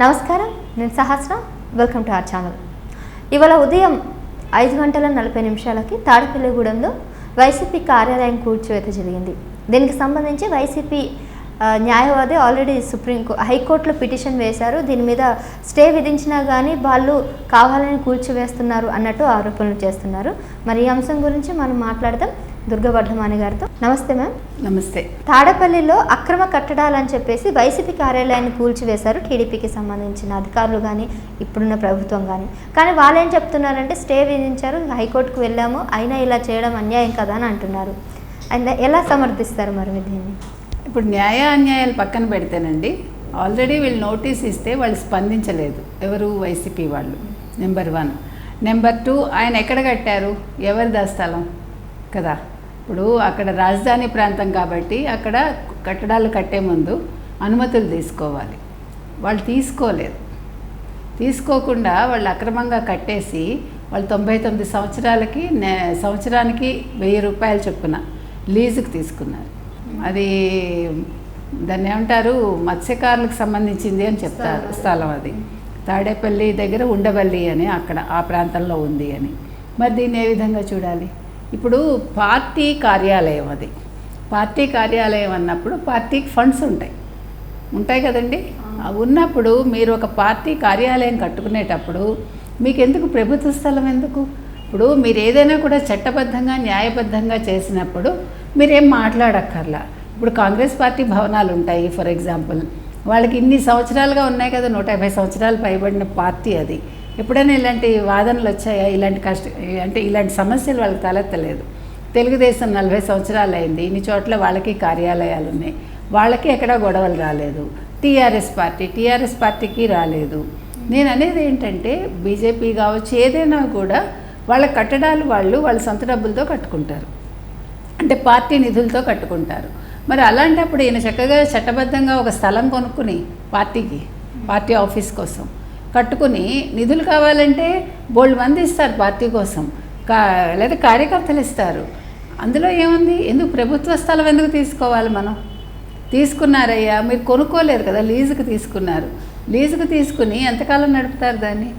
నమస్కారం, నేను Sahasra. Welcome to our channel. ఇవాళ ఉదయం 5:40 తాడేపల్లిగూడెంలో వైసీపీ కార్యాలయం కూల్చివేత జరిగింది. దీనికి సంబంధించి వైసీపీ న్యాయవాది ఆల్రెడీ హైకోర్టులో పిటిషన్ వేశారు. దీని మీద స్టే విధించినా కానీ వాళ్ళు కావాలని కూల్చివేస్తున్నారు అన్నట్టు ఆరోపణలు చేస్తున్నారు. మరి ఈ అంశం గురించి మనం మాట్లాడదాం దుర్గావర్ధమాని గారితో. నమస్తే మ్యామ్. నమస్తే. తాడేపల్లిలో అక్రమ కట్టడాలని చెప్పేసి వైసీపీ కార్యాలయాన్ని కూల్చివేశారు టీడీపీకి సంబంధించిన అధికారులు కానీ ఇప్పుడున్న ప్రభుత్వం కానీ వాళ్ళు ఏం చెప్తున్నారంటే స్టే విధించారు, హైకోర్టుకు వెళ్ళాము, అయినా ఇలా చేయడం అన్యాయం కదా అని అంటున్నారు. అండ్ ఎలా సమర్థిస్తారు మరి దీన్ని? ఇప్పుడు న్యాయ అన్యాయాలు పక్కన పెడితేనండి, ఆల్రెడీ వీళ్ళు నోటీస్ ఇస్తే వాళ్ళు స్పందించలేదు. ఎవరు? వైసీపీ వాళ్ళు. నెంబర్ 1. నెంబర్ 2, ఆయన ఎక్కడ కట్టారు, ఎవరిదా స్థలం కదా. ఇప్పుడు అక్కడ రాజధాని ప్రాంతం కాబట్టి అక్కడ కట్టడాలు కట్టే ముందు అనుమతులు తీసుకోవాలి. వాళ్ళు తీసుకోలేదు. తీసుకోకుండా వాళ్ళు అక్రమంగా కట్టేసి వాళ్ళు 99 సంవత్సరాలకి సంవత్సరానికి 1000 రూపాయలు చొప్పున లీజుకు తీసుకున్నారు. అది దాన్ని ఏమంటారు, మత్స్యకారులకు సంబంధించింది అని చెప్తారు స్థలం. అది తాడేపల్లి దగ్గర ఉండవల్లి అని అక్కడ ఆ ప్రాంతంలో ఉంది అని. మరి దీన్ని ఏ విధంగా చూడాలి? ఇప్పుడు పార్టీ కార్యాలయం, అది పార్టీ కార్యాలయం అన్నప్పుడు పార్టీకి ఫండ్స్ ఉంటాయి కదండి. ఉన్నప్పుడు మీరు ఒక పార్టీ కార్యాలయం కట్టుకునేటప్పుడు మీకు ఎందుకు ప్రభుత్వ స్థలం ఎందుకు? ఇప్పుడు మీరు ఏదైనా కూడా చట్టబద్ధంగా న్యాయబద్ధంగా చేసినప్పుడు మీరేం మాట్లాడక్కర్లా. ఇప్పుడు కాంగ్రెస్ పార్టీ భవనాలు ఉంటాయి ఫర్ ఎగ్జాంపుల్, వాళ్ళకి ఇన్ని సంవత్సరాలుగా ఉన్నాయి కదా, 150 సంవత్సరాలు పైబడిన పార్టీ. అది ఎప్పుడైనా ఇలాంటి వాదనలు వచ్చాయా? ఇలాంటి సమస్యలు వాళ్ళకి తలెత్తలేదు. తెలుగుదేశం 40 సంవత్సరాలు అయింది, ఇన్ని చోట్ల వాళ్ళకి కార్యాలయాలు ఉన్నాయి, వాళ్ళకి ఎక్కడా గొడవలు రాలేదు. టీఆర్ఎస్ పార్టీకి రాలేదు. నేను అనేది ఏంటంటే బీజేపీ కావచ్చు, ఏదైనా కూడా వాళ్ళ కట్టడాలు వాళ్ళ సొంత డబ్బులతో కట్టుకుంటారు, అంటే పార్టీ నిధులతో కట్టుకుంటారు. మరి అలాంటప్పుడు ఈయన చక్కగా చట్టబద్ధంగా ఒక స్థలం కొనుక్కుని పార్టీ ఆఫీస్ కోసం కట్టుకుని నిధులు కావాలంటే బోల్డ్ మంది ఇస్తారు పార్టీ కోసం, లేదా కార్యకర్తలు ఇస్తారు. అందులో ఏముంది? ఎందుకు ప్రభుత్వ స్థలం ఎందుకు తీసుకోవాలి? మనం తీసుకున్నారయ్యా, మీరు కొనుక్కోలేదు కదా, లీజుకు తీసుకున్నారు. లీజుకు తీసుకుని ఎంతకాలం నడుపుతారు దాన్ని?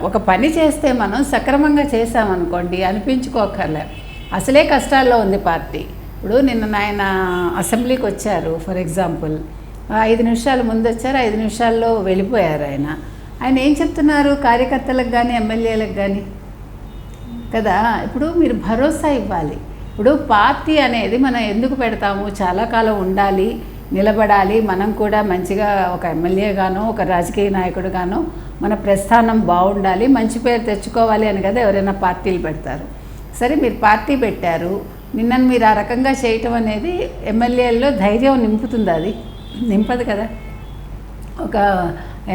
ఒక పని చేస్తే మనం సక్రమంగా చేసామనుకోండి, అనిపించుకోకర్లే. అసలే కష్టాల్లో ఉంది పార్టీ. ఇప్పుడు నిన్న ఆయన అసెంబ్లీకి వచ్చారు ఫర్ ఎగ్జాంపుల్, 5 నిమిషాల ముందు వచ్చారు, 5 నిమిషాల్లో వెళ్ళిపోయారు. ఆయన ఏం చెప్తున్నారు కార్యకర్తలకు కానీ ఎమ్మెల్యేలకు కానీ కదా? ఇప్పుడు మీరు భరోసా ఇవ్వాలి. ఇప్పుడు పార్టీ అనేది మనం ఎందుకు పెడతాము? చాలా కాలం ఉండాలి, నిలబడాలి, మనం కూడా మంచిగా ఒక ఎమ్మెల్యేగానో ఒక రాజకీయ నాయకుడుగానో మన ప్రస్థానం బాగుండాలి, మంచి పేరు తెచ్చుకోవాలి అని కదా ఎవరైనా పార్టీలు పెడతారు. సరే, మీరు పార్టీ పెట్టారు, నిన్నను మీరు ఆ రకంగా చేయటం అనేది ఎమ్మెల్యేల్లో ధైర్యం నింపుతుంది? అది నింపదు కదా. ఒక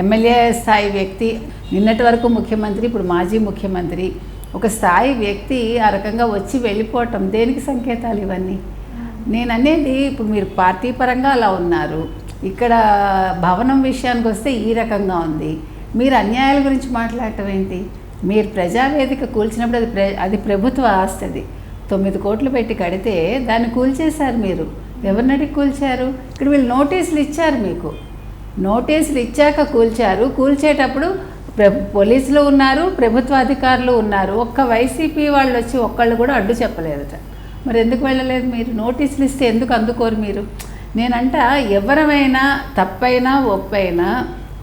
ఎమ్మెల్యే స్థాయి వ్యక్తి, నిన్నటి వరకు ముఖ్యమంత్రి, ఇప్పుడు మాజీ ముఖ్యమంత్రి, ఒక స్థాయి వ్యక్తి ఆ రకంగా వచ్చి వెళ్ళిపోవటం దేనికి సంకేతాలు ఇవన్నీ? నేను అనేది ఇప్పుడు మీరు పార్టీ పరంగా అలా ఉన్నారు, ఇక్కడ భవనం విషయానికి వస్తే ఈ రకంగా ఉంది. మీరు అన్యాయాల గురించి మాట్లాడటం ఏంటి? మీరు ప్రజావేదిక కూల్చినప్పుడు అది ప్రభుత్వ ఆస్తి. అది 9 కోట్లు పెట్టి కడితే దాన్ని కూల్చేశారు. మీరు ఎవరిని అడిగి కూల్చారు? ఇక్కడ వీళ్ళు నోటీసులు ఇచ్చారు, మీకు నోటీసులు ఇచ్చాక కూల్చారు. కూల్చేటప్పుడు పోలీసులు ఉన్నారు, ప్రభుత్వ అధికారులు ఉన్నారు. ఒక్క వైసీపీ వాళ్ళు వచ్చి ఒక్కళ్ళు కూడా అడ్డు చెప్పలేదట. మరి ఎందుకు వెళ్ళలేదు? మీరు నోటీసులు ఇస్తే ఎందుకు అందుకోరు మీరు? నేనంట ఎవరమైనా తప్పైనా ఒప్పైనా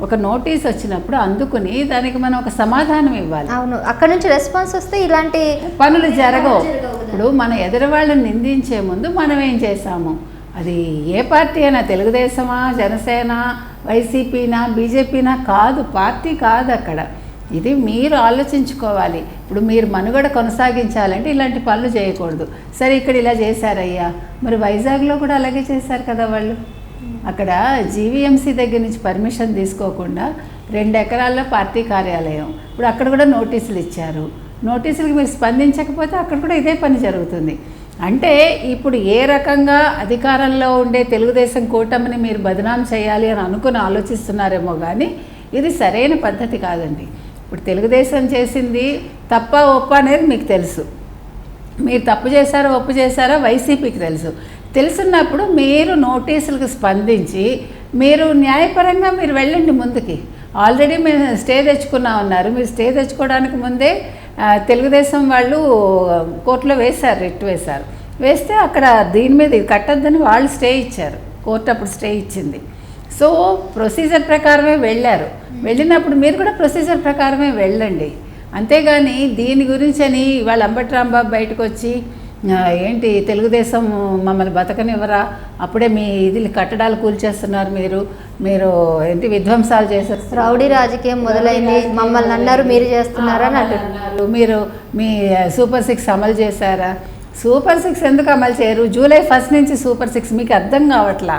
ఒక నోటీస్ వచ్చినప్పుడు అందుకుని దానికి మనం ఒక సమాధానం ఇవ్వాలి. అవును, అక్కడ నుంచి రెస్పాన్స్ వస్తే ఇలాంటి పనులు జరగవు. ఇప్పుడు మన ఎదురు వాళ్ళని నిందించే ముందు మనం ఏం చేశాము? అది ఏ పార్టీ అయినా, తెలుగుదేశమా, జనసేన, వైసీపీనా, బీజేపీనా కాదు, పార్టీ కాదు అక్కడ. ఇది మీరు ఆలోచించుకోవాలి. ఇప్పుడు మీరు మనుగడ కొనసాగించాలంటే ఇలాంటి పనులు చేయకూడదు. సరే, ఇక్కడ ఇలా చేశారయ్యా, మరి వైజాగ్లో కూడా అలాగే చేశారు కదా వాళ్ళు. అక్కడ జీవీఎంసీ దగ్గర నుంచి పర్మిషన్ తీసుకోకుండా 2 ఎకరాల్లో పార్టీ కార్యాలయం, ఇప్పుడు అక్కడ కూడా నోటీసులు ఇచ్చారు. నోటీసులకు మీరు స్పందించకపోతే అక్కడ కూడా ఇదే పని జరుగుతుంది. అంటే ఇప్పుడు ఏ రకంగా అధికారంలో ఉండే తెలుగుదేశం కూటమిని మీరు బదనాం చేయాలి అని అనుకుని ఆలోచిస్తున్నారేమో కానీ ఇది సరైన పద్ధతి కాదండి. ఇప్పుడు తెలుగుదేశం చేసింది తప్ప ఒప్ప అనేది మీకు తెలుసు, మీరు తప్పు చేశారో ఒప్పు చేశారో వైసీపీకి తెలుసున్నప్పుడు మీరు నోటీసులకు స్పందించి మీరు న్యాయపరంగా మీరు వెళ్ళండి ముందుకి. ఆల్రెడీ మేము స్టే తెచ్చుకున్నాం అన్నారు. మీరు స్టే తెచ్చుకోవడానికి ముందే తెలుగుదేశం వాళ్ళు కోర్టులో వేశారు, రిట్ వేశారు. వేస్తే అక్కడ దీని మీద ఇది కట్టద్దని వాళ్ళు స్టే ఇచ్చారు, కోర్టు అప్పుడు స్టే ఇచ్చింది. సో ప్రొసీజర్ ప్రకారమే వెళ్ళారు. వెళ్ళినప్పుడు మీరు కూడా ప్రొసీజర్ ప్రకారమే వెళ్ళండి. అంతేగాని దీని గురించి అని ఇవాళ అంబటి రాంబాబు బయటకు వచ్చి ఏంటి తెలుగుదేశం మమ్మల్ని బతకనివ్వరా, అప్పుడే మీ ఇది కట్టడాలు కూల్చేస్తున్నారు, మీరు ఏంటి విధ్వంసాలు చేసేస్తున్నారు, రౌడీ రాజకీయం మొదలైంది, మమ్మల్ని అన్నారు మీరు చేస్తున్నారా అని అంటున్నారు. మీరు మీ సూపర్ 6 అమలు చేశారా? సూపర్ 6 ఎందుకు అమలు చేయరు? జూలై 1 నుంచి సూపర్ 6 మీకు అర్థం కావట్లా.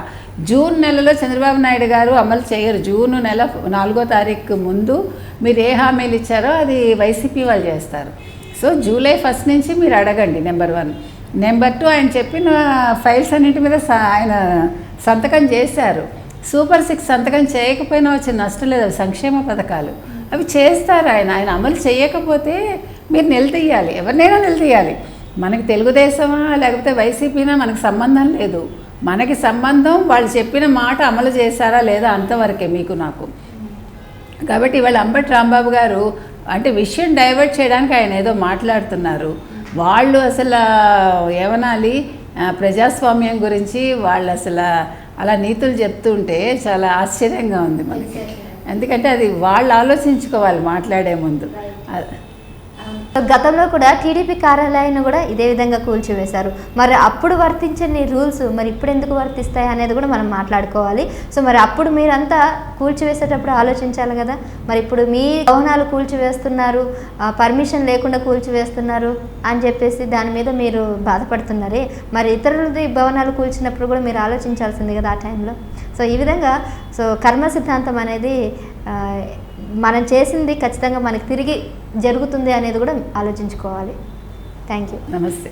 జూన్ నెలలో చంద్రబాబు నాయుడు గారు అమలు చేయరు. జూన్ నెల 4వ తారీఖు ముందు మీరు ఏ హామీలు ఇచ్చారో అది వైసీపీ వాళ్ళు చేస్తారు. సో జూలై 1 నుంచి మీరు అడగండి, నెంబర్ 1. నెంబర్ 2, ఆయన చెప్పిన ఫైల్స్ అన్నింటి మీద ఆయన సంతకం చేశారు. సూపర్ 6 సంతకం చేయకపోయినా వచ్చే నష్టం లేదు, అవి సంక్షేమ పథకాలు, అవి చేస్తారు. ఆయన అమలు చేయకపోతే మీరు నిలదీయాలి, ఎవరినైనా నిలదీయాలి. మనకి తెలుగుదేశమా లేకపోతే వైసీపీనా మనకు సంబంధం లేదు. మనకి సంబంధం వాళ్ళు చెప్పిన మాట అమలు చేశారా లేదా అంతవరకే మీకు నాకు. కాబట్టి ఇవాళ అంబటి రాంబాబు గారు అంటే విషయం డైవర్ట్ చేయడానికి ఆయన ఏదో మాట్లాడుతున్నారు. వాళ్ళు అసలు ఏమనాలి, ప్రజాస్వామ్యం గురించి వాళ్ళు అసలు అలా నీతులు చెప్తుంటే చాలా ఆశ్చర్యంగా ఉంది మనకి. ఎందుకంటే అది వాళ్ళు ఆలోచించుకోవాలి మాట్లాడే ముందు. గతంలో కూడా టీడీపీ కార్యాలయాన్ని కూడా ఇదే విధంగా కూల్చివేశారు. మరి అప్పుడు వర్తించని రూల్స్ మరి ఇప్పుడు ఎందుకు వర్తిస్తాయి అనేది కూడా మనం మాట్లాడుకోవాలి. సో మరి అప్పుడు మీరంతా కూల్చివేసేటప్పుడు ఆలోచించాలి కదా. మరి ఇప్పుడు మీ భవనాలు కూల్చివేస్తున్నారు, పర్మిషన్ లేకుండా కూల్చివేస్తున్నారు అని చెప్పేసి దాని మీద మీరు బాధపడుతున్నారే, మరి ఇతరులది భవనాలు కూల్చినప్పుడు కూడా మీరు ఆలోచించాల్సింది కదా ఆ టైంలో. సో ఈ విధంగా కర్మ సిద్ధాంతం అనేది మనం చేసింది ఖచ్చితంగా మనకి తిరిగి జరుగుతుంది అనేది కూడా ఆలోచించుకోవాలి. Thank you. నమస్తే.